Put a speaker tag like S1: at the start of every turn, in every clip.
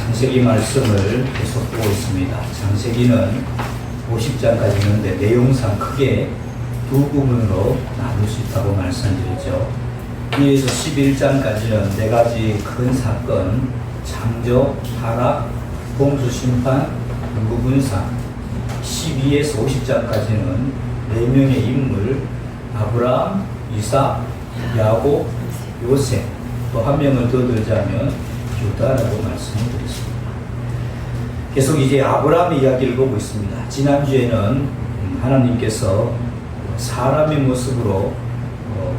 S1: 창세기 말씀을 계속 보고 있습니다. 창세기는 50장까지 있는데 내용상 크게 두 부분으로 나눌 수 있다고 말씀드렸죠. 위에서 11장까지는 네 가지 큰 사건, 창조, 타락, 홍수 심판, 분구분산. 12에서 50장까지는 네 명의 인물, 아브라함, 이삭, 야곱, 요셉, 또 한 명을 더 들자면 유다라고 말씀을 드렸습니다. 계속 이제 아브라함의 이야기를 보고 있습니다. 지난주에는 하나님께서 사람의 모습으로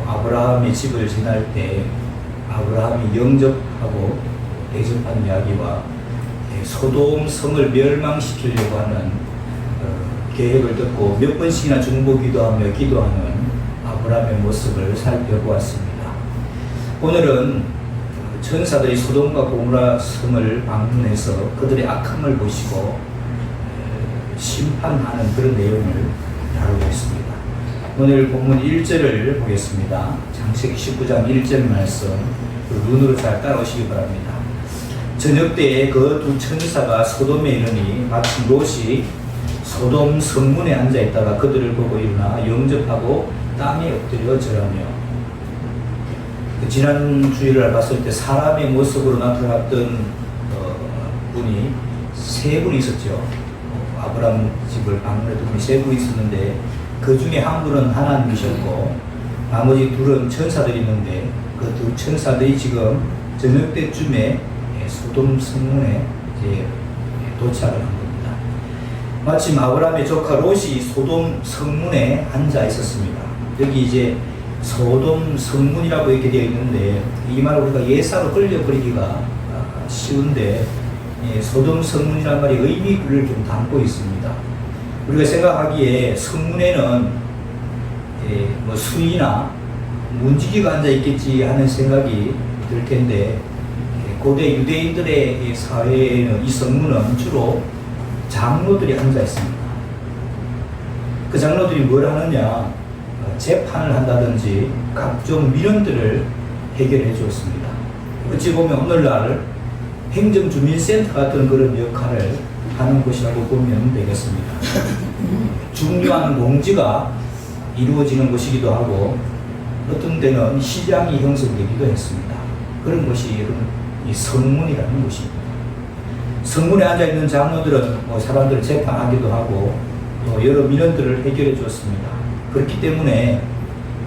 S1: 아브라함의 집을 지날 때 아브라함이 영접하고 대접한 이야기와 소돔 성을 멸망시키려고 하는 계획을 듣고 몇 번씩이나 중보기도하며 기도하는 아브라함의 모습을 살펴보았습니다. 오늘은 천사들이 소돔과 고모라 성을 방문해서 그들의 악함을 보시고 심판하는 그런 내용을 다루겠습니다. 오늘 본문 1절을 보겠습니다. 창세기 19장 1절 말씀 눈으로 잘 따라오시기 바랍니다. 저녁 때에 그 두 천사가 소돔에 이르니 마침 롯이 소돔 성문에 앉아 있다가 그들을 보고 일어나 영접하고 땅에 엎드려 절하며. 지난 주일을 봤을 때 사람의 모습으로 나타났던 분이 세 분이 있었죠. 아브라함 집을 방문했던 분이 세 분이 있었는데 그 중에 한 분은 하나님이셨고 나머지 둘은 천사들이 있는데 그 두 천사들이 지금 저녁 때쯤에 소돔 성문에 이제 도착을 한 겁니다. 마침 아브라함의 조카 롯이 소돔 성문에 앉아 있었습니다. 여기 이제 소돔 성문이라고 이렇게 되어 있는데 이 말을 우리가 예사로 끌려버리기가 쉬운데 소돔 성문이라는 말이 의미를 좀 담고 있습니다. 우리가 생각하기에 성문에는 뭐 수의나 문지기가 앉아 있겠지 하는 생각이 들 텐데 고대 유대인들의 사회에는 이 성문은 주로 장로들이 앉아 있습니다. 그 장로들이 뭘 하느냐? 재판을 한다든지 각종 민원들을 해결해 주었습니다. 어찌 보면 오늘날 행정주민센터 같은 그런 역할을 하는 곳이라고 보면 되겠습니다. 중요한 공지가 이루어지는 곳이기도 하고 어떤 데는 시장이 형성되기도 했습니다. 그런 곳이 이 성문이라는 곳입니다. 성문에 앉아있는 장로들은 사람들을 재판하기도 하고 또 여러 민원들을 해결해 주었습니다. 그렇기 때문에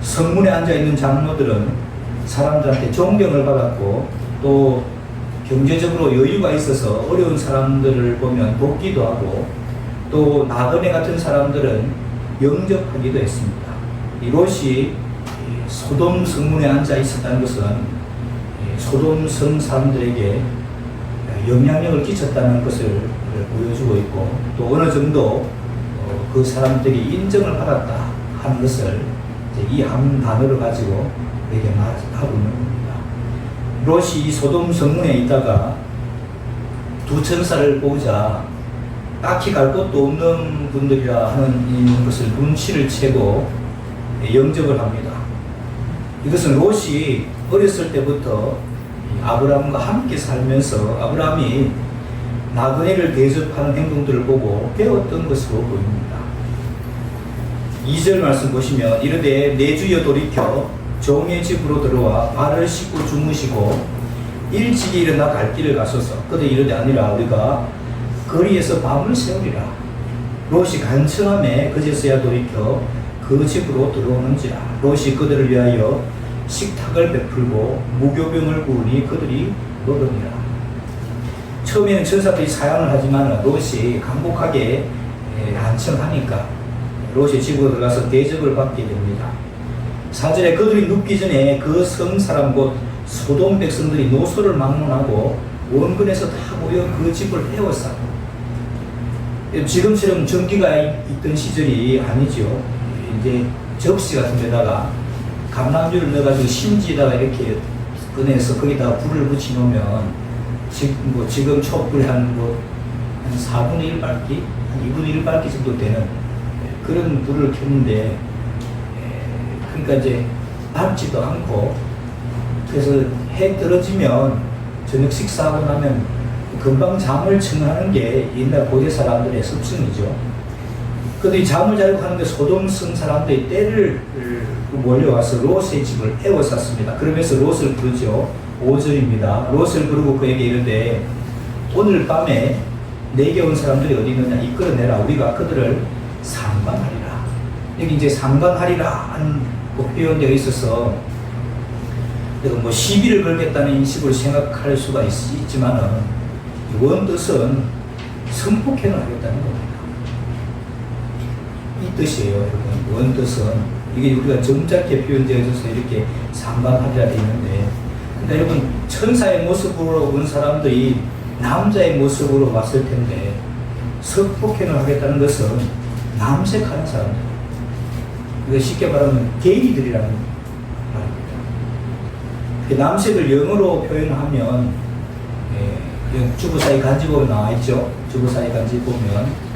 S1: 성문에 앉아있는 장로들은 사람들한테 존경을 받았고 또 경제적으로 여유가 있어서 어려운 사람들을 보면 돕기도 하고 또 나그네 같은 사람들은 영접하기도 했습니다. 이 롯이 소돔 성문에 앉아 있었다는 것은 소돔 성 사람들에게 영향력을 끼쳤다는 것을 보여주고 있고 또 어느 정도 그 사람들이 인정을 받았다 하는 것을 이 한 단어를 가지고 우리에게 말하고 있는 겁니다. 롯이 이 소돔 성문에 있다가 두 천사를 보자 딱히 갈 곳도 없는 분들이라 하는 것을 눈치를 채고 영접을 합니다. 이것은 롯이 어렸을 때부터 아브라함과 함께 살면서 아브라함이 나그네를 대접하는 행동들을 보고 배웠던 것으로 보입니다. 2절 말씀 보시면 이르되 내 주여 돌이켜 종의 집으로 들어와 발을 씻고 주무시고 일찍이 일어나 갈 길을 가소서. 그들 이르되 아니라 우리가 거리에서 밤을 새우리라. 롯이 간청함에 그제서야 돌이켜 그 집으로 들어오는지라. 롯이 그들을 위하여 식탁을 베풀고 무교병을 구우니 그들이 먹으니라. 처음에는 천사들이 사양을 하지만 롯이 강복하게 간청하니까 롯이 집으로 들어가서 대접을 받게 됩니다. 4절에 그들이 눕기 전에 그 성 사람 곧 소돔 백성들이 노소를 막론하고 원근에서 다 모여 그 집을 헤워싸고. 지금처럼 전기가 있던 시절이 아니죠. 이제 접시 같은 데다가 감람유를 넣어가지고 심지에다가 이렇게 꺼내서 거기다가 불을 붙여 놓으면 지금 촛불 한 4분의 1 밝기, 한 2분의 1 밝기 정도 되는 그런 불을 켰는데 그러니까 이제 밝지도 않고 그래서 해 떨어지면 저녁 식사하고 나면 금방 잠을 청하는 게 옛날 고대 사람들의 습성이죠. 근데 이 잠을 자려고 하는데 소돔성 사람들이 때를 몰려와서 롯의 집을 에워쌌습니다. 그러면서 롯을 부르죠. 5절입니다. 롯을 부르고 그에게 이르되 오늘 밤에 내게 온 사람들이 어디 있느냐 이끌어내라. 우리가 그들을 상관하리라. 여기 이제 상관하리라 하는 표현되어 있어서 뭐 시비를 걸겠다는 인식을 생각할 수가 있지만은 원뜻은 성폭행을 하겠다는 겁니다. 이 뜻이에요, 여러분. 원뜻은 이게 우리가 점잖게 표현되어 있어서 이렇게 상관하리라 되어 있는데, 근데 여러분 천사의 모습으로 온 사람들이 남자의 모습으로 왔을 텐데 성폭행을 하겠다는 것은 남색하는 사람들, 그러니까 쉽게 말하면 게이들이라는 말입니다. 남색을 영어로 표현하면 주부사이 간지 보면 나와있죠. 주부사이 간지 보면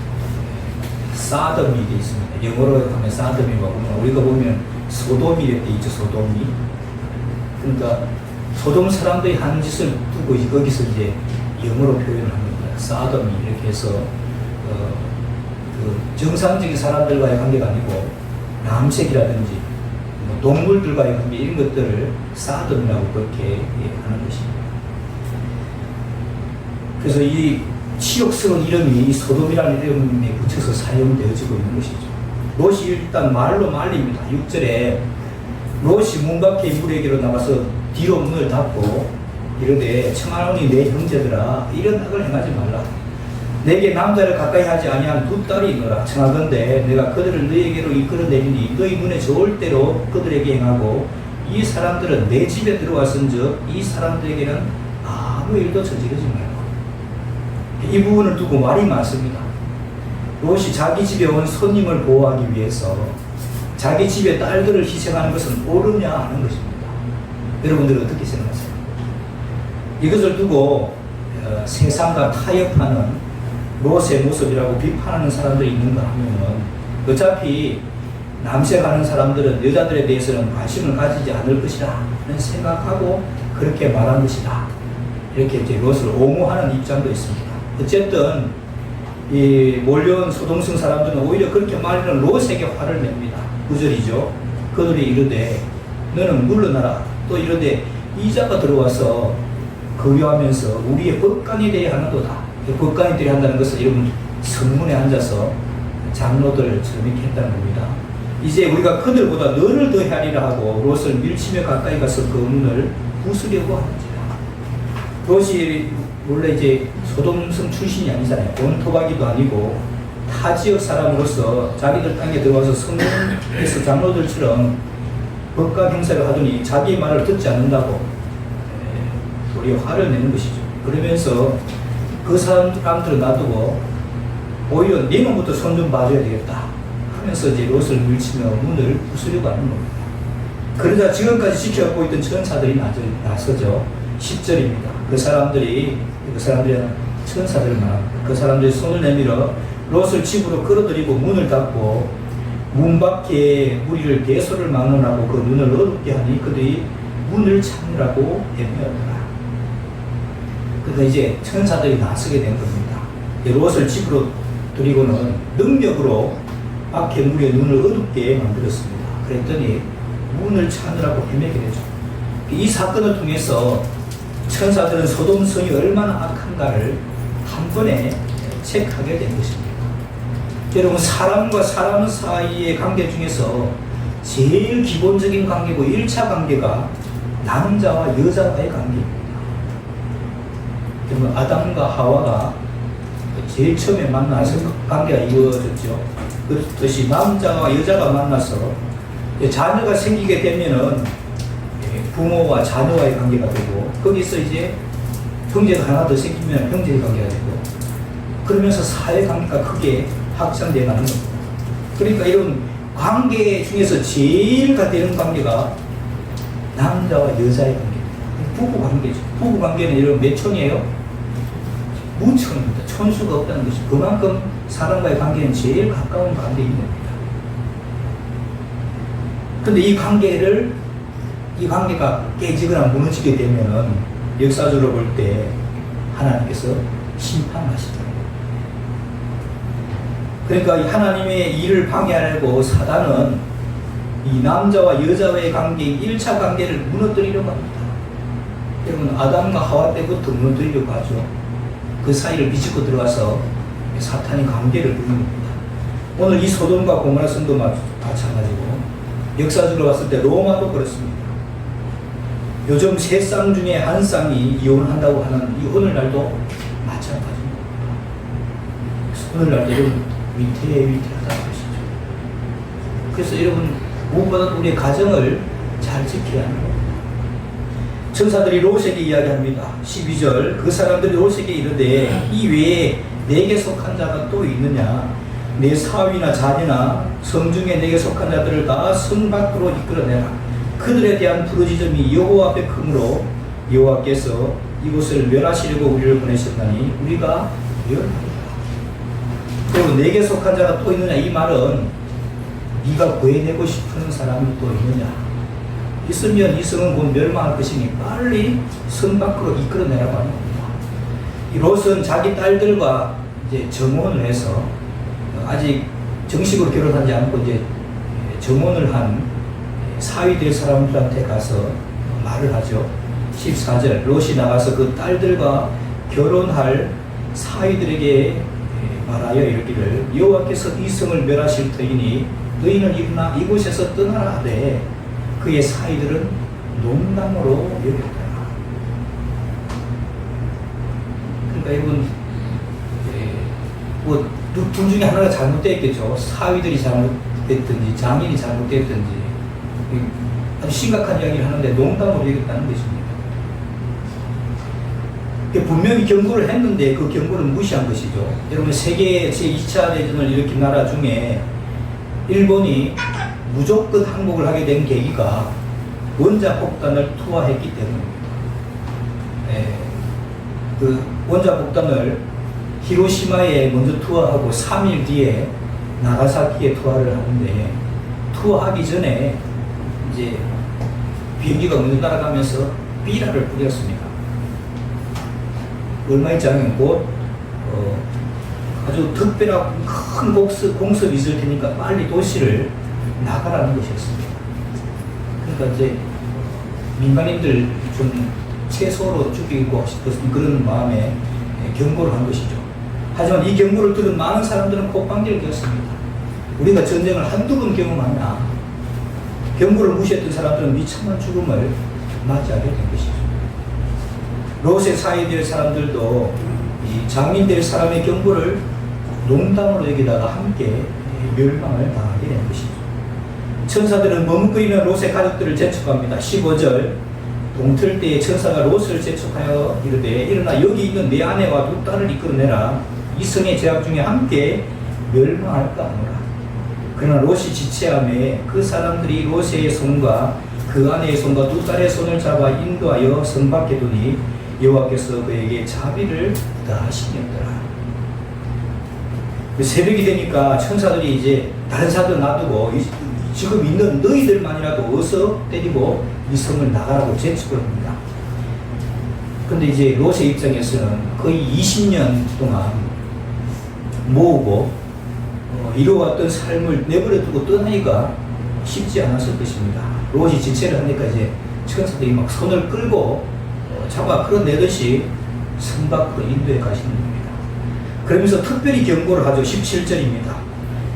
S1: 사덤이 되어 있습니다. 영어로 하면 사덤이라고 보면 우리가 보면 소돔이 이렇게 있죠. 소돔이. 그러니까 소돔 사람들이 하는 짓을 두고 거기서 이제 영어로 표현을 합니다. 사덤이 이렇게 해서 그 정상적인 사람들과의 관계가 아니고 남색이라든지 뭐 동물들과의 관계 이런 것들을 사덤이라고 그렇게 하는 것입니다. 그래서 이 치욕스러운 이름이 소돔이라는 이름에 붙여서 사용되어지고 있는 것이죠. 롯이 일단 말로 말립니다. 6절에 롯이 문 밖에 물에게로 나가서 뒤로 문을 닫고 이르되 청하노니 내 형제들아 이런 악을 행하지 말라. 내게 남자를 가까이 하지 아니한 두 딸이 있노라. 청하건대 내가 그들을 너에게로 이끌어내리니 너희 눈에 좋을 대로 그들에게 행하고 이 사람들은 내 집에 들어왔은즉 이 사람들에게는 아무 일도 저지르지 말고. 이 부분을 두고 말이 많습니다. 롯이 자기 집에 온 손님을 보호하기 위해서 자기 집의 딸들을 희생하는 것은 옳으냐 하는 것입니다. 여러분들은 어떻게 생각하세요? 이것을 두고 세상과 타협하는 롯의 모습이라고 비판하는 사람들이 있는가 하면은 어차피 남색하는 사람들은 여자들에 대해서는 관심을 가지지 않을 것이다 하는 생각하고 그렇게 말한 것이다. 이렇게 이제 롯을 옹호하는 입장도 있습니다. 어쨌든 이 몰려온 소돔성 사람들은 오히려 그렇게 말하는 롯에게 화를 냅니다. 9절이죠. 그들이 이르되 너는 물러나라. 또 이르되 이자가 들어와서 거류하면서 우리의 법관이 되어야 하나도다. 법관이 되어야 한다는 것은 여러분 성문에 앉아서 장로들처럼 이렇게 했다는 겁니다. 이제 우리가 그들보다 너를 더 헤아리라 하고 롯을 밀치며 가까이 가서 그 문을 부수려고 하는지라. 롯이 원래 이제 소돔성 출신이 아니잖아요. 온토박이도 아니고 타 지역 사람으로서 자기들 땅에 들어와서 성문에서 장로들처럼 법과 경사를 하더니 자기 말을 듣지 않는다고 우리 화를 내는 것이죠. 그러면서 그 사람들을 놔두고 오히려 네 놈부터 손 좀 봐줘야 되겠다 하면서 이제 롯을 밀치며 문을 부수려고 하는 겁니다. 그러자 지금까지 지켜보고 있던 천사들이 나서죠. 10절입니다. 그 사람들이 천사들을 말합니다. 그 사람들이 손을 내밀어 롯을 집으로 끌어들이고 문을 닫고 문 밖에 무리를 대소를 막론하고 그 눈을 어둡게 하니 그들이 문을 찾느라고 애매하더라. 그러니까 이제 천사들이 나서게 된 겁니다. 롯을 집으로 들이고는 능력으로 밖에 무리의 눈을 어둡게 만들었습니다. 그랬더니 문을 찾느라고 헤매게 되죠. 이 사건을 통해서 천사들은 소돔성이 얼마나 악한가를 한 번에 체크하게 된 것입니다. 여러분, 사람과 사람 사이의 관계 중에서 제일 기본적인 관계고 1차 관계가 남자와 여자와의 관계입니다. 여러분, 아담과 하와가 제일 처음에 만나서 관계가 이루어졌죠. 그렇듯이 남자와 여자가 만나서 자녀가 생기게 되면은 부모와 자녀와의 관계가 되고, 거기서 이제 형제가 하나 더 생기면 형제의 관계가 되고, 그러면서 사회 관계가 크게 확장되어 가는 겁니다. 그러니까 이런 관계 중에서 제일 되는 관계가 남자와 여자의 관계입니다. 부부 관계죠. 부부 관계는 이런 몇 촌이에요? 무촌입니다. 촌수가 없다는 것이 그만큼 사람과의 관계는 제일 가까운 관계인 겁니다. 그런데 이 관계가 깨지거나 무너지게 되면은 역사적으로 볼 때 하나님께서 심판하시더라. 그러니까 이 하나님의 일을 방해하려고 사단은 이 남자와 여자와의 관계인 1차 관계를 무너뜨리려고 합니다. 여러분, 아담과 하와 때부터 무너뜨리려고 하죠. 그 사이를 비집고 들어가서 사탄이 관계를 부립니다. 오늘 이 소돔과 고모라 성도 마찬가지고, 역사적으로 봤을 때 로마도 그렇습니다. 요즘 세 쌍 중에 한 쌍이 이혼한다고 하는 이 오늘날도 마찬가지입니다. 오늘날 여러분 위태위태하다는 것이죠. 그래서 여러분, 무엇보다 우리의 가정을 잘 지켜야 하는 겁니다. 천사들이 롯에게 이야기합니다. 12절, 그 사람들이 롯에게 이르되 이 외에 내게 속한 자가 또 있느냐? 내 사위나 자녀나 성중에 내게 속한 자들을 다 성 밖으로 이끌어내라. 그들에 대한 부르짖음이 여호와 앞에 크므로 여호와께서 이곳을 멸하시려고 우리를 보내셨나니 우리가 멸하리라. 그리고 내게 속한 자가 또 있느냐, 이 말은 네가 구해내고 싶은 사람이 또 있느냐? 있으면 이 성은 곧 멸망할 것이니 빨리 성 밖으로 이끌어내라고 하는 겁니다. 이 롯은 자기 딸들과 이제 정혼을 해서, 아직 정식으로 결혼하지 않고 이제 정혼을 한 사위 될 사람들한테 가서 말을 하죠. 14절, 롯이 나가서 그 딸들과 결혼할 사위들에게 말하여 이르기를 여호와께서 이 성을 멸하실 터이니 너희는 일어나 이곳에서 떠나라 하되 그의 사위들은 농담으로 여겼더라. 그러니까 이분 둘 중에 하나가 잘못됐겠죠. 사위들이 잘못됐든지 장인이 잘못됐든지 아주 심각한 이야기를 하는데 농담으로 여겼다는 것입니다. 분명히 경고를 했는데 그 경고를 무시한 것이죠. 여러분, 세계 제2차 대전을 일으킨 나라 중에 일본이 무조건 항복을 하게 된 계기가 원자폭탄을 투하했기 때문입니다. 그 원자폭탄을 히로시마에 먼저 투하하고 3일 뒤에 나가사키에 투하를 하는데, 투하하기 전에 이제 비행기가 먼저 날아가면서 비라를 뿌렸습니다. 얼마 있지 않으면 곧 아주 특별한 큰 공습이 있을 테니까 빨리 도시를 나가라는 것이었습니다. 그러니까 이제 민간인들 좀 최소로 죽이고 싶었던 그런 마음에 경고를 한 것이죠. 하지만 이 경고를 들은 많은 사람들은 콧방귀를 뀌었습니다. 우리가 전쟁을 한두 번 경험하냐, 경고를 무시했던 사람들은 미천한 죽음을 맞이하게 된 것이죠. 롯의 사이 될 사람들도 이 장인 될 사람의 경고를 농담으로 여기다가 함께 멸망을 당하게 된 것이죠. 천사들은 머뭇거리는 롯의 가족들을 재촉합니다. 15절, 동틀 때에 천사가 롯을 재촉하여 이르되 일어나 여기 있는 내 아내와 두 딸을 이끌어내라. 이 성의 죄악 중에 함께 멸망할까 하노라. 그러나 롯이 지체함에 그 사람들이 롯의 손과 그 아내의 손과 두 딸의 손을 잡아 인도하여 성 밖에 두니 여호와께서 그에게 자비를 더하시니더라. 새벽이 되니까 천사들이 이제 다른 사람들 놔두고 지금 있는 너희들만이라도 어서 때리고 이 성을 나가라고 재촉을 합니다. 근데 이제 롯의 입장에서는 거의 20년 동안 모으고 이루어왔던 삶을 내버려 두고 떠나기가 쉽지 않았을 것입니다. 롯이 지체를 하니까 이제 천사들이 막 손을 끌고 잡아 끌어내듯이 성 밖으로 인도해 가시는 겁니다. 그러면서 특별히 경고를 하죠. 17절입니다.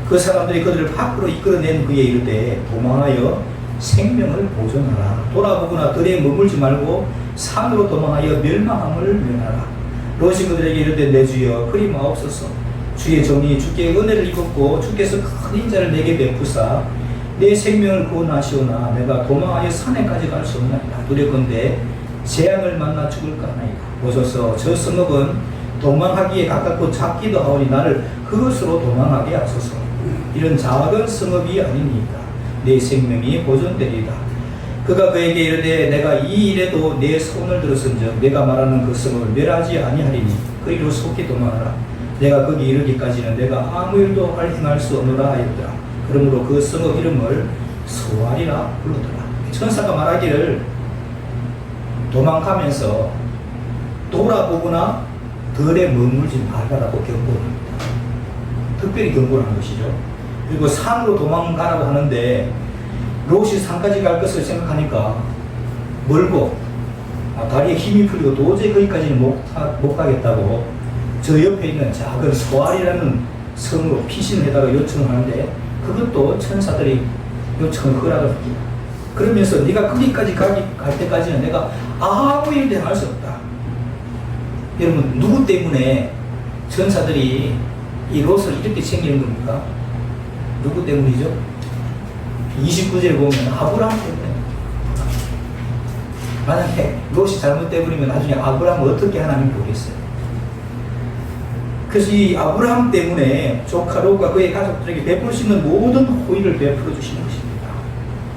S1: 그 사람들이 그들을 밖으로 이끌어낸 그에 이르되 도망하여 생명을 보존하라. 돌아보거나 들에 머물지 말고 산으로 도망하여 멸망함을 면하라. 롯이 그들에게 이르되 내 주여 그리 마옵소서. 주의 종이 주께 은혜를 입었고 주께서 큰 인자를 내게 베푸사 내 생명을 구원하시오나 내가 도망하여 산에까지 갈 수 없나이다. 두렵건대 재앙을 만나 죽을까 하나이다. 보소서, 저 성읍은 도망하기에 가깝고 작기도 하오니 나를 그것으로 도망하게 하소서. 이런 작은 성읍이 아니니까 내 생명이 보존되리이다. 그가 그에게 이르되 내가 이 일에도 내 손을 들었은즉 내가 말하는 그 성읍을 멸하지 아니하리니 그리로 속히 도망하라. 내가 거기 이르기까지는 내가 아무 일도 행할 수 없노라 하였더라. 그러므로 그 성읍 이름을 소알이라 불렀더라. 천사가 말하기를 도망가면서 돌아보거나 들에 머물지 말라고 경고합니다. 특별히 경고하는 것이죠. 그리고 산으로 도망가라고 하는데 롯이 산까지 갈 것을 생각하니까 멀고 다리에 힘이 풀리고 도저히 거기까지는 못 가겠다고 저 옆에 있는 작은 소알이라는 성으로 피신해다가 요청을 하는데 그것도 천사들이 요청을 허락을 합니다. 그러면서 네가 거기까지 갈 때까지는 내가 아무 일도 행할 수 없다. 여러분, 누구 때문에 천사들이 이 롯을 이렇게 챙기는 겁니까? 누구 때문이죠? 29절에 보면 아브라함 때문에. 만약에 롯이 잘못되어버리면 나중에 아브라함을 어떻게 하나님 보겠어요? 그래서 이 아브라함 때문에 조카 롯과 그의 가족들에게 베풀 수 있는 모든 호의를 베풀어 주시는 것입니다.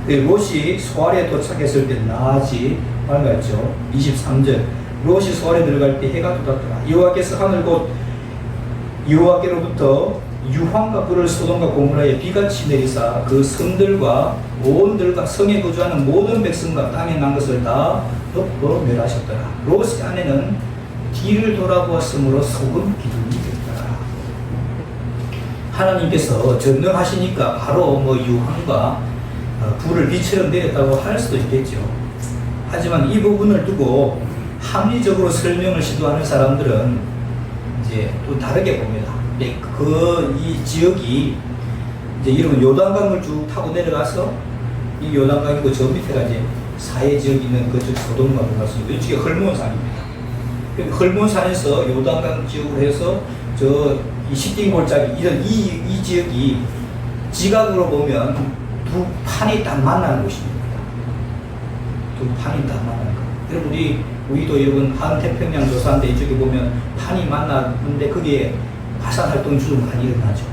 S1: 롯이 소알에 도착했을 때 낮이 밝았죠. 23절 롯이 소알에 들어갈 때 해가 돋았더라. 여호와께서 하늘 곧 여호와께로부터 유황과 불을 소돔과 고모라에 비같이 내리사 그 성들과 온들과 성에 거주하는 모든 백성과 땅에 난 것을 다 덮어 멸하셨더라. 롯의 아내는 뒤를 돌아보았으므로 소금 기둥이 되었더라. 하나님께서 전능하시니까 바로 유황과 불을 비처럼 내렸다고 할 수도 있겠죠. 하지만 이 부분을 두고 합리적으로 설명을 시도하는 사람들은 이제 또 다르게 봅니다. 이 지역이 이제 여러분 요단강을 쭉 타고 내려가서 이 요단강이고 저 밑에가 이제 사해 지역이 있는 그쪽 소돔과 고모라 이쪽에 헐몬산입니다. 헐몬산에서 요단강 지역으로 해서 저 이 시띵골짜기 이런 이 지역이 지각으로 보면 두 판이 딱 만나는 곳입니다. 두 판이 딱 만나는 거. 여러분 우리도 여러분 한태평양 조사인데 이쪽에 보면 판이 만나는데 거기에 화산 활동이 좀 많이 일어나죠.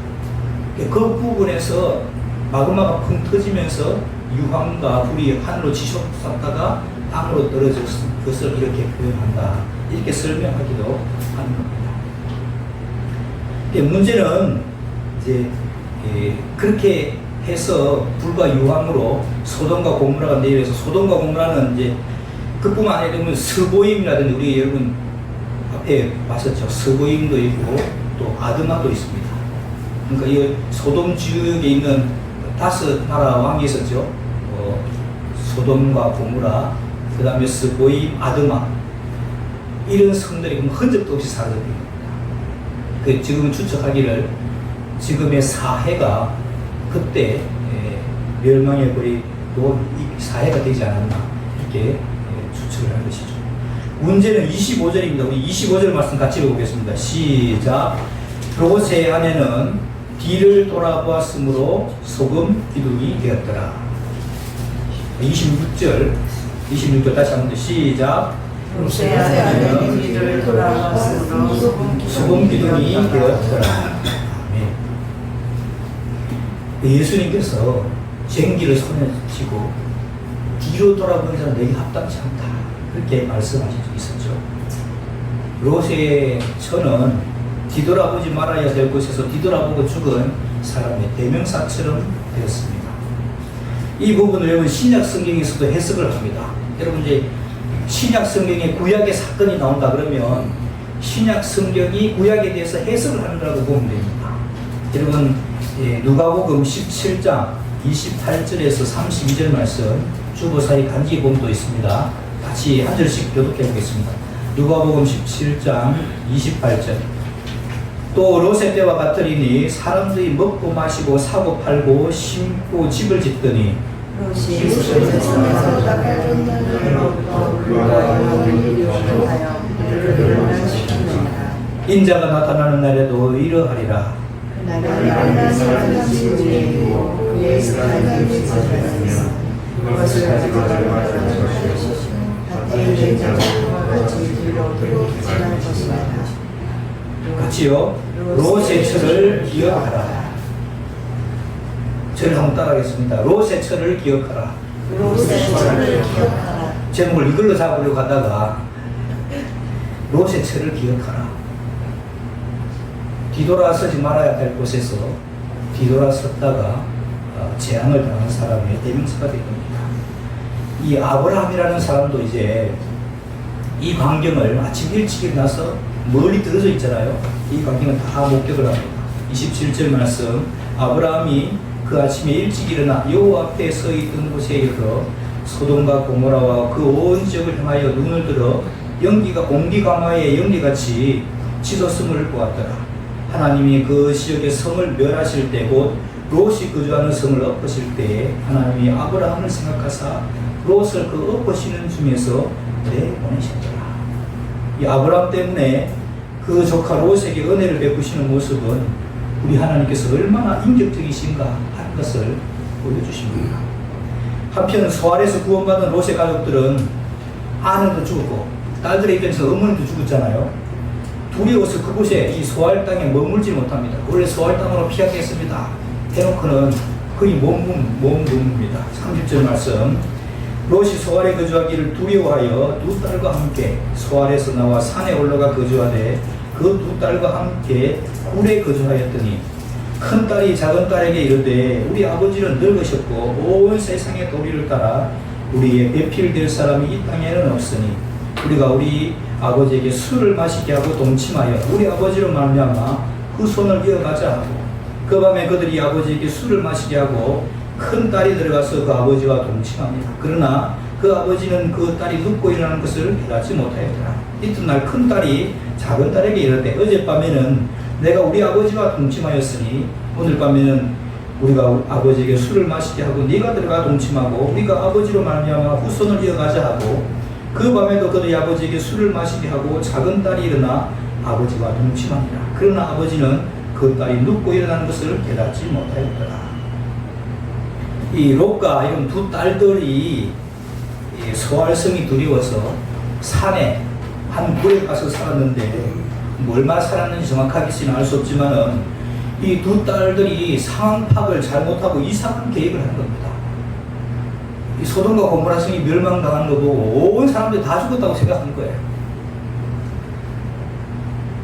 S1: 그 부분에서 마그마가 펑 터지면서 유황과 불이 하늘로 치솟았다가 땅으로 떨어진 것을 이렇게 표현한다. 이렇게 설명하기도 하는 겁니다. 문제는 이제 그렇게 해서 불과 유황으로 소돔과 고모라가 내려서 소돔과 고모라는 이제 그뿐만 아니라 스보임이라든지 우리 여러분 앞에 봤었죠. 스보임도 있고 또 아드마도 있습니다. 그러니까 이 소돔 지역에 있는 5 나라 왕이 있었죠. 소돔과 고모라, 그 다음에 스보임, 아드마 이런 성들이 흔적도 없이 사라졌습니다. 지금은 추측하기를 지금의 사해가 그때 멸망해버리고 사해가 되지 않았나 이렇게 추측을 한 것이죠. 문제는 25절입니다. 우리 25절 말씀 같이 읽어보겠습니다. 시작. 롯의 아내는 뒤를 돌아보았으므로 소금 기둥이 되었더라. 26절 다시 한번 시작.
S2: 롯의 아내는 뒤를 돌아보았으므로
S1: 소금 기둥이 되었더라. 아멘. 예수님께서 쟁기를 손에 쥐고 뒤로 돌아보는 사람 내게 합당치 않다. 그렇게 말씀하신 적이 있었죠. 롯의 처는 뒤돌아보지 말아야 될 곳에서 뒤돌아보고 죽은 사람의 대명사처럼 되었습니다. 이 부분을 여러분 신약 성경에서도 해석을 합니다. 여러분 이제 신약 성경에 구약의 사건이 나온다 그러면 신약 성경이 구약에 대해서 해석을 하는 거라고 보면 됩니다. 여러분 누가복음 17장 28절에서 32절 말씀 주보사의 간직에 보면 또 있습니다. 같이 한 절씩 교독해 보겠습니다. 누가복음 17장 28절. 또 롯의 때와 같으리니 사람들이 먹고 마시고 사고 팔고 심고 집을 짓더니
S2: 롯이 롯의 성에서 닭갈로부터 불과 영원히 요구하여 그를 멸망시켰느니라.
S1: 인자가 나타나는 날에도 이러하리라.
S2: 그날은 하나님의 진리이고 그의 사랑이 찾아가며 그것을 가지고 가져갈 것이요 밭에 있는 자들과 같이 뒤로 지날 것이다.
S1: 같이요. 롯의 처를 기억하라. 저를 한번 따라하겠습니다. 롯의 처를 기억하라.
S2: 롯의 처를 기억하라.
S1: 제목을 이걸로 잡으려고 하다가 롯의 처를 기억하라. 뒤돌아서지 말아야 할 곳에서 뒤돌아섰다가 재앙을 당한 사람의 대명사가 된 겁니다. 이 아브라함이라는 사람도 이제 이 광경을 아침 일찍 일어나서 멀리 떨어져 있잖아요. 이 광경은 다 목격을 합니다. 27절 말씀, 아브라함이 그 아침에 일찍 일어나 여호와 앞에 서 있던 곳에 이르러 소돔과 고모라와 그 온 지역을 향하여 눈을 들어 연기가 공기가마의 연기같이 치솟음을 보았더라. 하나님이 그 지역의 성을 멸하실 때 곧 롯이 거주하는 성을 엎으실 때에 하나님이 아브라함을 생각하사 롯을 그 엎으시는 중에서 내보내셨더라. 이 아브라함 때문에 그 조카 롯에게 은혜를 베푸시는 모습은 우리 하나님께서 얼마나 인격적이신가 하는 것을 보여주십니다. 한편 소알에서 구원받은 롯의 가족들은 아내도 죽었고 딸들의 입장에서 어머니도 죽었잖아요. 두려워서 그곳에 이 소알 땅에 머물지 못합니다. 원래 소알 땅으로 피하겠습니다 해놓고는 거의 몸부입니다. 30절 말씀, 롯이 소알에 거주하기를 두려워하여 두 딸과 함께 소알에서 나와 산에 올라가 거주하되 그 두 딸과 함께 굴에 거주하였더니 큰 딸이 작은 딸에게 이르되 우리 아버지는 늙으셨고 온 세상의 도리를 따라 우리의 배필될 사람이 이 땅에는 없으니 우리가 우리 아버지에게 술을 마시게 하고 동침하여 우리 아버지로 말미암아 후손을 이어가자 하고 그 밤에 그들이 아버지에게 술을 마시게 하고 큰 딸이 들어가서 그 아버지와 동침합니다. 그러나 그 아버지는 그 딸이 눕고 일어나는 것을 깨닫지 못하였더라. 이튿날 큰 딸이 작은 딸에게 이르되 어젯밤에는 내가 우리 아버지와 동침하였으니 오늘 밤에는 우리가 아버지에게 술을 마시게 하고 네가 들어가 동침하고 우리가 아버지로 말미암아 후손을 이어가자 하고 그 밤에도 그들이 아버지에게 술을 마시게 하고 작은 딸이 일어나 아버지와 동침하니라. 그러나 아버지는 그 딸이 눕고 일어나는 것을 깨닫지 못하였더라. 이 롯과 이런 두 딸들이 소알성이 두려워서 산에 한 굴에 가서 살았는데 얼마나 살았는지 정확하게는 알 수 없지만은 이 두 딸들이 상황 파악을 잘못하고 이상한 계획을 한 겁니다. 이 소돔과 고모라 성이 멸망당한 거 보고 온 사람들이 다 죽었다고 생각한 거예요.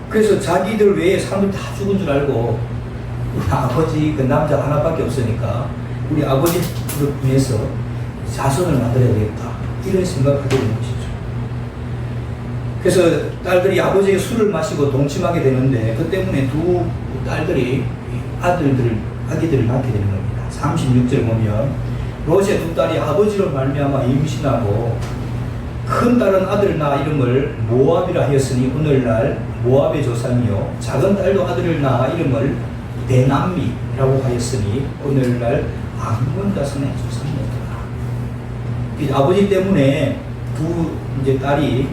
S1: 그래서 자기들 외에 사람들이 다 죽은 줄 알고 우리 아버지 그 남자 하나밖에 없으니까 우리 아버지를 위해서 자손을 만들어야 되겠다 이런 생각을 하게 된 것이죠. 그래서 딸들이 아버지에게 술을 마시고 동침하게 되는데 그 때문에 두 딸들이 아기들을 낳게 되는 겁니다. 36절 보면 롯의 두 딸이 아버지로 말미암아 임신하고 큰 딸은 아들 낳아 이름을 모압이라 하였으니 오늘날 모압의 조상이요 작은 딸도 아들을 낳아 이름을 베남미라고 하였으니 오늘날 암몬 자손의 조상이었더라. 아버지 때문에 두 이제 딸이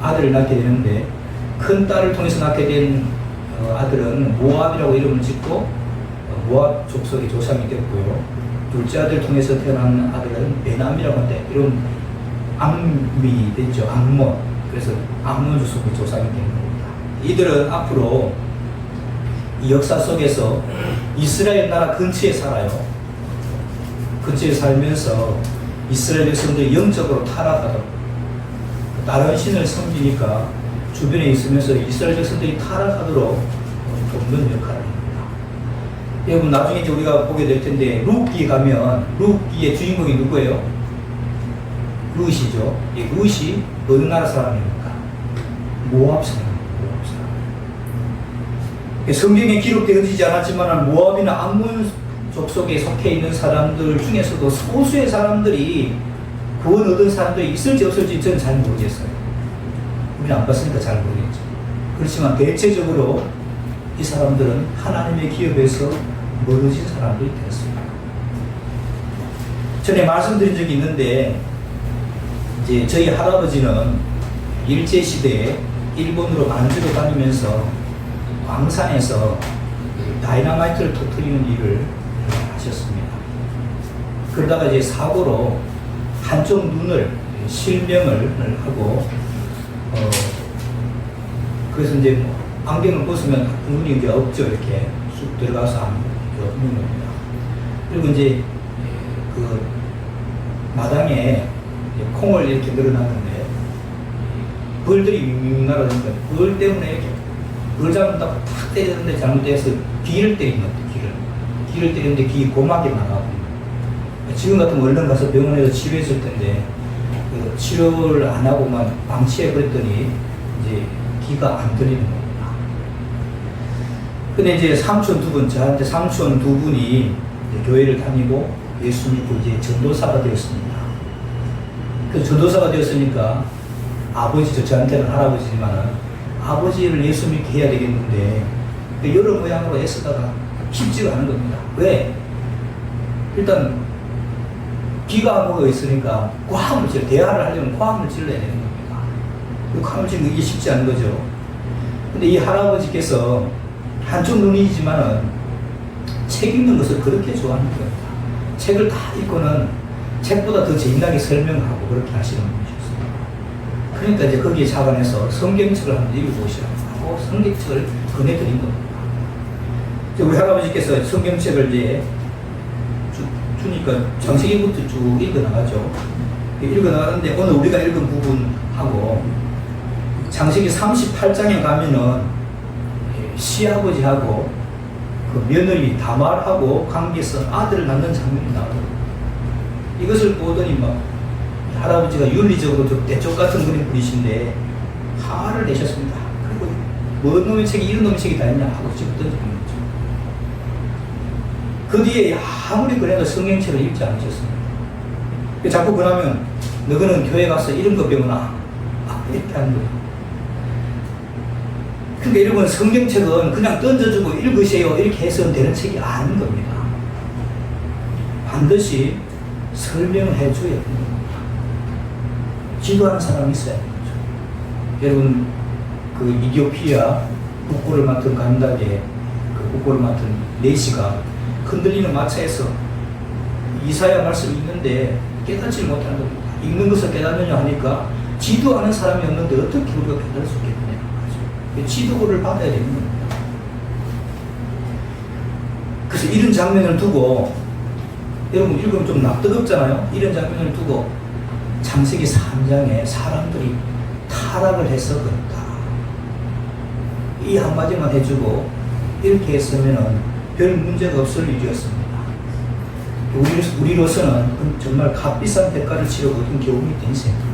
S1: 아들을 낳게 되는데 큰 딸을 통해서 낳게 된 아들은 모압이라고 이름을 짓고 모압 족속의 조상이 됐고요. 둘째 아들을 통해서 태어난 아들은 베남이라고 하는데 이런 암미 됐죠. 암몬. 그래서 암몬 족속의 조상이 되는 겁니다. 이들은 앞으로 이 역사 속에서 이스라엘 나라 근처에 살아요. 근처에 살면서 이스라엘 백성들이 영적으로 타락하도록 다른 신을 섬기니까 주변에 있으면서 이스라엘 백성들이 타락하도록 돕는 역할을 합니다. 여러분 나중에 이제 우리가 보게 될 텐데 룻기 가면 룻기의 주인공이 누구예요? 룻이죠. 이 룻이 어느 나라 사람입니까? 모압 사람입니다. 성경에 기록되어지지 않았지만 모압이나 암몬 족속에 속해 있는 사람들 중에서도 소수의 사람들이 구원 얻은 사람들이 있을지 없을지 저는 잘 모르겠어요. 우리는 안 봤으니까 잘 모르겠죠. 그렇지만 대체적으로 이 사람들은 하나님의 기업에서 멀어진 사람들이 되었습니다. 전에 말씀드린 적이 있는데 이제 저희 할아버지는 일제시대에 일본으로 만주로 다니면서 광산에서 다이너마이트를 터뜨리는 일을 하셨습니다. 그러다가 이제 사고로 한쪽 눈을 실명을 하고 그래서 이제 안경을 벗으면 눈이 이제 없죠. 이렇게 쑥 들어가서 안 없는 겁니다. 그리고 이제 그 마당에 콩을 이렇게 늘어놨는데 벌들이 윙윙 날아다니니까 벌 때문에 이렇게 벌 잡는다고 탁 때렸는데 잘못해서 귀를 때린 것 같아요. 귀를 때렸는데 귀 고막이 나가고 지금 같으면 얼른 가서 병원에서 치료했을 텐데 치료를 안 하고만 방치해 버렸더니 이제 귀가 안 들리는 겁니다. 근데 이제 삼촌 두 분, 저한테 삼촌 두 분이 이제 교회를 다니고 예수 믿고 이제 전도사가 되었습니다. 그 전도사가 되었으니까 아버지, 저한테는 할아버지지만은 아버지를 예수 믿게 해야 되겠는데 여러 모양으로 애쓰다가 쉽지가 않은 겁니다. 왜? 일단 귀가 뭐가 있으니까 과음을 질러, 대화를 하려면 과음을 질러야 되는 겁니다. 그 과음을 질르는 게 쉽지 않은 거죠. 근데 이 할아버지께서 한쪽 눈이지만은 책 읽는 것을 그렇게 좋아하는 겁니다. 책을 다 읽고는 책보다 더 재미나게 설명하고 그렇게 하시는 분이셨습니다. 그러니까 이제 거기에 자관해서 성경책을 한번 읽어보시라고 하고 성경책을 권해드린 겁니다. 우리 할아버지께서 성경책을 이제 주니까 창세기부터 쭉 읽어나가죠. 읽어나가는데 오늘 우리가 읽은 부분하고 창세기 38장에 가면은 시아버지하고 그 며느리 다말하고 관계에서 아들을 낳는 장면이 나오거든요. 이것을 보더니 막 할아버지가 윤리적으로 좀 대쪽 같은 그런 분이신데 화를 내셨습니다. 그리고 뭐 놈의 책이 이런 놈의 책이 다 있냐 하고 지금 던지는 거죠. 그 뒤에 아무리 그래도 성경책을 읽지 않으셨습니다. 자꾸 그러면 너희는 교회 가서 이런 거 배우나 이렇게 하는 거예요. 그러니까 여러분 성경책은 그냥 던져주고 읽으세요 이렇게 해서는 되는 책이 아닌 겁니다. 반드시 설명을 해줘야 됩니다. 지도하는 사람이 있어야 되는 거죠. 여러분 그 이디오피아 국고를 맡은 간다게 그 국고를 맡은 네시가 흔들리는 마차에서 이사야 말씀이 있는데 깨닫지 못하는 겁니다. 읽는 것을 깨닫느냐 하니까 지도하는 사람이 없는데 어떻게 우리가 깨달을 수 있겠느냐. 지도를 받아야 되는 겁니다. 그래서 이런 장면을 두고 여러분 읽으면 좀 납득없잖아요. 이런 장면을 두고 창세기 3장에 사람들이 타락을 해서 그렇다. 이 한마디만 해주고 이렇게 했으면 별 문제가 없을 일이었습니다. 우리로서는 정말 값비싼 대가를 치르고 얻은 교훈이 된 셈입니다.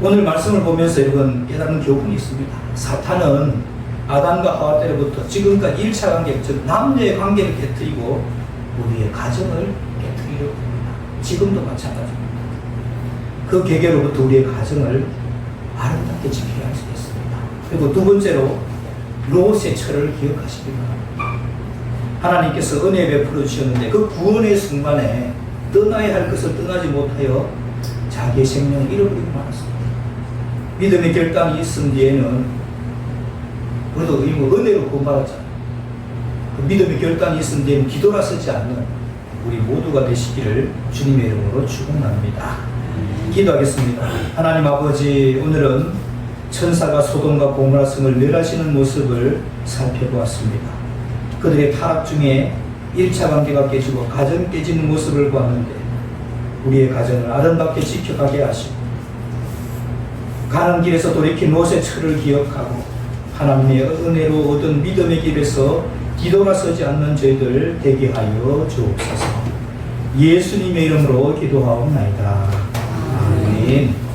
S1: 오늘 말씀을 보면서 여러분 깨닫는 교훈이 있습니다. 사탄은 아담과 하와 때부터 지금까지 1차 관계, 즉 남녀의 관계를 깨뜨리고 우리의 가정을 깨뜨리려고 합니다. 지금도 마찬가지입니다. 그 계계로부터 우리의 가정을 아름답게 지켜야 할 수 있습니다. 그리고 두 번째로 롯의 철을 기억하시기 바랍니다. 하나님께서 은혜 베풀어 주셨는데 그 구원의 순간에 떠나야 할 것을 떠나지 못하여 자기의 생명을 잃어버리고 말았습니다. 믿음의 결단이 있은 뒤에는 우리도 은혜로 구원받았잖아요. 그 믿음의 결단이 있은 뒤에는 기도라 쓰지 않는 우리 모두가 되시기를 주님의 이름으로 축원합니다. 기도하겠습니다. 하나님 아버지, 오늘은 천사가 소돔과 고모라 성을 멸하시는 모습을 살펴보았습니다. 그들의 타락 중에 1차 관계가 깨지고 가정 깨지는 모습을 보았는데 우리의 가정을 아름답게 지켜가게 하시고 가는 길에서 돌이킨 롯의 철을 기억하고 하나님의 은혜로 얻은 믿음의 길에서 기도가 서지 않는 저희들 되게 하여 주옵소서. 예수님의 이름으로 기도하옵나이다. 아멘.